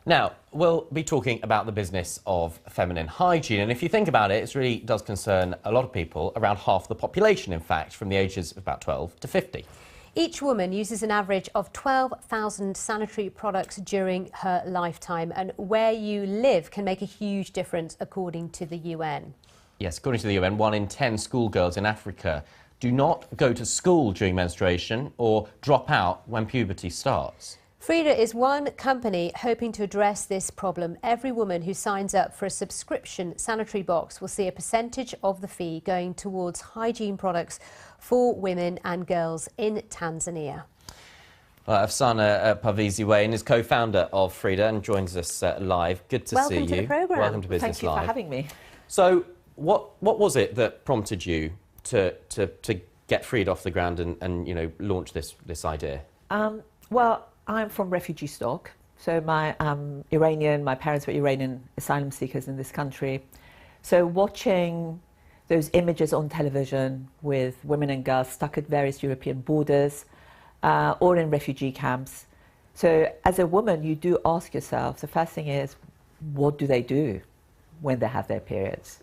Now, we'll be talking about the business of feminine hygiene, and if you think about it, it really does concern a lot of people, around half the population, in fact, from the ages of about 12 to 50. Each woman uses an average of 12,000 sanitary products during her lifetime, and where you live can make a huge difference, according to the UN. Yes, according to the UN, 1 in 10 schoolgirls in Africa do not go to school during menstruation or drop out when puberty starts. Freda is one company hoping to address this problem. Every woman who signs up for a subscription sanitary box will see a percentage of the fee going towards hygiene products for women and girls in Tanzania. Afsaneh Parvizi-Wayne is co-founder of Freda and joins us live. Good to see you. Welcome to the programme. Welcome to Business Thank you Live. for having me. So, what was it that prompted you to get Freda off the ground and launch this idea? Well, I'm from refugee stock, so I'm Iranian. My parents were Iranian asylum seekers in this country. So watching those images on television with women and girls stuck at various European borders or in refugee camps. So as a woman, you do ask yourself, the first thing is, what do they do when they have their periods?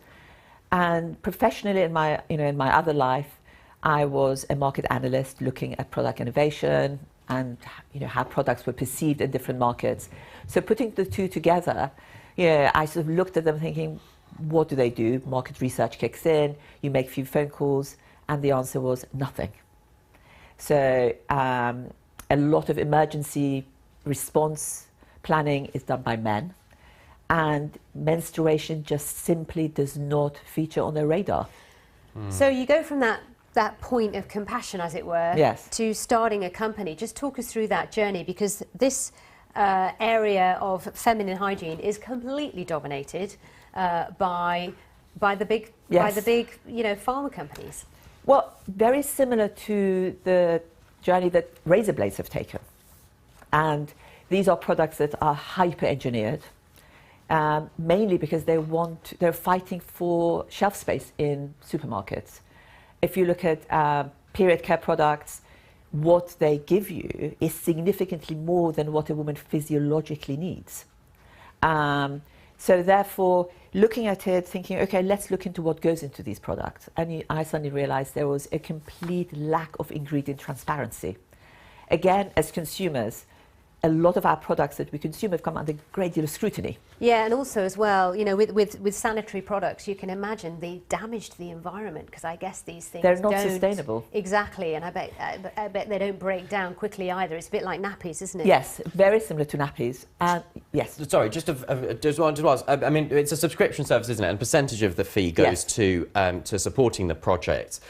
And professionally in my other life, I was a market analyst looking at product innovation and how products were perceived in different markets. So putting the two together, I sort of looked at them thinking, what do they do? Market research kicks in, you make a few phone calls, and the answer was nothing. So a lot of emergency response planning is done by men, and menstruation just simply does not feature on their radar. So you go from that point of compassion, as it were, yes, to starting a company. Just talk us through that journey, because this area of feminine hygiene is completely dominated by the big pharma companies. Well, very similar to the journey that razor blades have taken, and these are products that are hyper engineered, mainly because they're fighting for shelf space in supermarkets. If you look at period care products, what they give you is significantly more than what a woman physiologically needs. So therefore, looking at it, thinking, okay, let's look into what goes into these products. And I suddenly realized there was a complete lack of ingredient transparency. Again, as consumers, a lot of our products that we consume have come under a great deal of scrutiny. Yeah, and also as well, with sanitary products, you can imagine the damage to the environment, because I guess these things they're not sustainable. Exactly, and I bet they don't break down quickly either. It's a bit like nappies, isn't it? Yes, very similar to nappies. Yes. Sorry, just wanted to ask. I mean, it's a subscription service, isn't it? And percentage of the fee goes to supporting the project.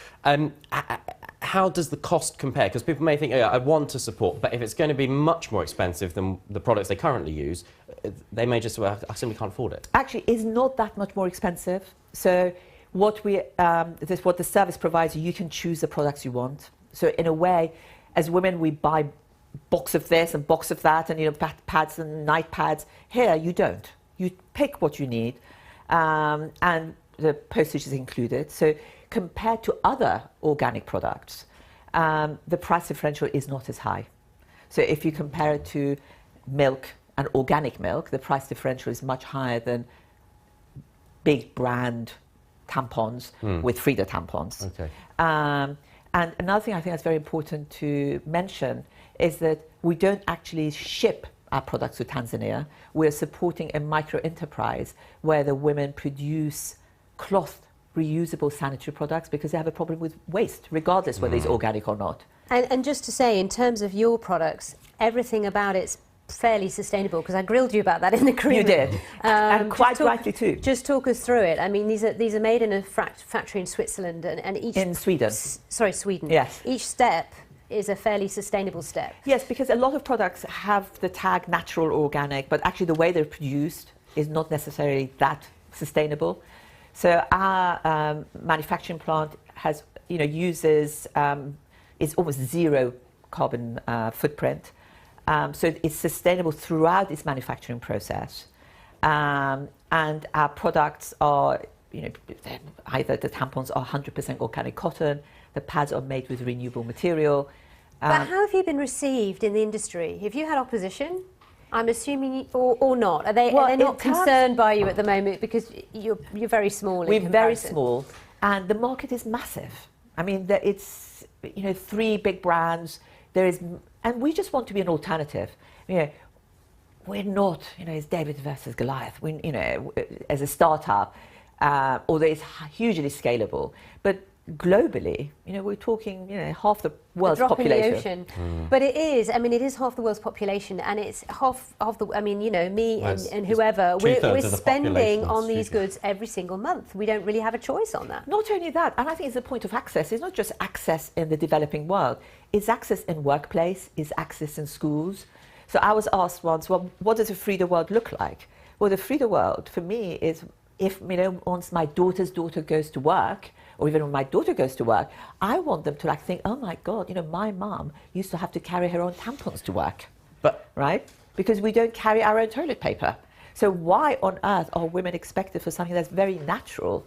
How does the cost compare? Because people may think, I want to support, but if it's going to be much more expensive than the products they currently use, they may just, I simply can't afford it. Actually, it's not that much more expensive. So what the service provides you can choose the products you want. So in a way, as women, we buy box of this and box of that, and pads and night pads. Here, you don't. You pick what you need, and the postage is included. So compared to other organic products, the price differential is not as high. So if you compare it to milk and organic milk, the price differential is much higher than big brand tampons with Freda tampons. Okay. And another thing I think that's very important to mention is that we don't actually ship our products to Tanzania. We're supporting a micro enterprise where the women produce cloth reusable sanitary products because they have a problem with waste, regardless whether it's organic or not. And just to say, in terms of your products, everything about it's fairly sustainable, because I grilled you about that in the cream. You did, and quite rightly too. Just talk us through it. I mean, these are made in a factory in Switzerland, and each... In Sweden. Sorry, Sweden. Yes. Each step is a fairly sustainable step. Yes, because a lot of products have the tag natural or organic, but actually the way they're produced is not necessarily that sustainable. So our manufacturing plant has, uses, is almost zero carbon footprint. So it's sustainable throughout its manufacturing process. And our products are, either the tampons are 100% organic cotton, the pads are made with renewable material. But how have you been received in the industry? Have you had opposition? I'm assuming, or not. Are they not concerned by you at the moment because you're very small? We're very small, and the market is massive. I mean, it's 3 big brands. And we just want to be an alternative. We're not, it's David versus Goliath. As a startup, although it's hugely scalable, but globally, we're talking, half the world's population. But it is half the world's population, and it's half of the, me and whoever, we're spending on these goods every single month. We don't really have a choice on that. Not only that, and I think it's the point of access. It's not just access in the developing world. It's access in workplace, it's access in schools. So I was asked once, well, what does a Freda world look like? Well, the Freda world, for me, is if, once my daughter's daughter goes to work, or even when my daughter goes to work, I want them to think, oh my God, my mum used to have to carry her own tampons to work, right? Because we don't carry our own toilet paper. So why on earth are women expected for something that's very natural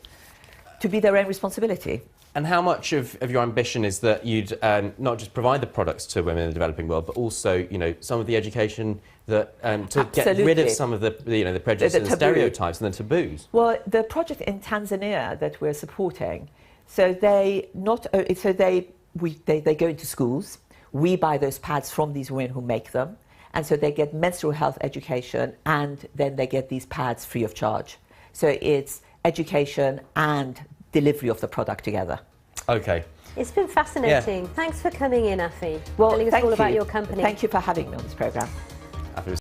to be their own responsibility? And how much of your ambition is that you'd not just provide the products to women in the developing world, but also, some of the education that to get rid of some of the the prejudices and stereotypes and the taboos? Well, the project in Tanzania that we're supporting, so they go into schools. We buy those pads from these women who make them, and so they get menstrual health education, and then they get these pads free of charge. So it's education and delivery of the product together. Okay. It's been fascinating. Yeah. Thanks for coming in, Affi. Well, telling us all about your company. Thank you for having me on this programme.